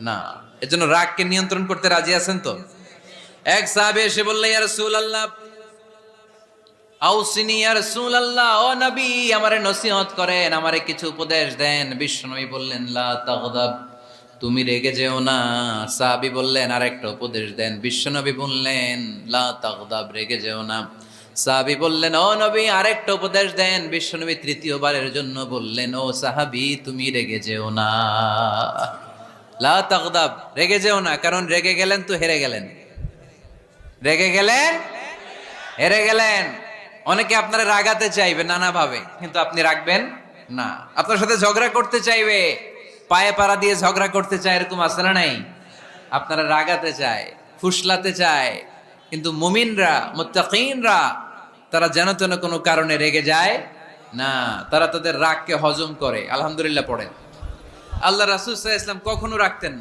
না। এজন্য রাগকে নিয়ন্ত্রণ করতে রাজি আছেন তো? এক সাহাবী এসে বললেন, ইয়া রাসূলুল্লাহ, আউসিনি ইয়া রাসূলুল্লাহ, ও নবী আমারে নসিহত করেন, আমারে কিছু উপদেশ দেন। বিশ্বনবী বললেন, লা তাগদাব, তুমি রেগে যেও না। সাহাবী বললেন, আরেকটা উপদেশ দেন। বিশ্বনবী বললেন, লা তাগদাব, রেগে যেও না। সাহাবী বললেন, ও নবী আরেকটা উপদেশ দেন। বিশ্বনবী তৃতীয়বারের জন্য বললেন, ও সাহাবী তুমি রেগে যেও না। লা তাগদাব, রেগে যেও না, কারণ রেগে গেলেন তো হেরে গেলেন। রেগে গেলেন হেরে গেলেন। অনেকে আপনারা রাগাতে চাইবে নানাভাবে, কিন্তু আপনি রাখবেন না। আপনার সাথে ঝগড়া করতে চাইবে, পায়ে পাড়া দিয়ে ঝগড়া করতে চায়, এরকম আছে না নাই? আপনারা রাগাতে চায়, ফুসলাতে চায়, কিন্তু মুমিনরা, মুত্তাকিনরা, তারা যেন তেন কোনো কারণে রেগে যায় না। তারা তাদের রাগকে হজম করে। আলহামদুলিল্লাহ পড়েন। আল্লাহ রাসূল সাল্লাল্লাহু আলাইহি ওয়াসাল্লাম কখনো রাখতেন না।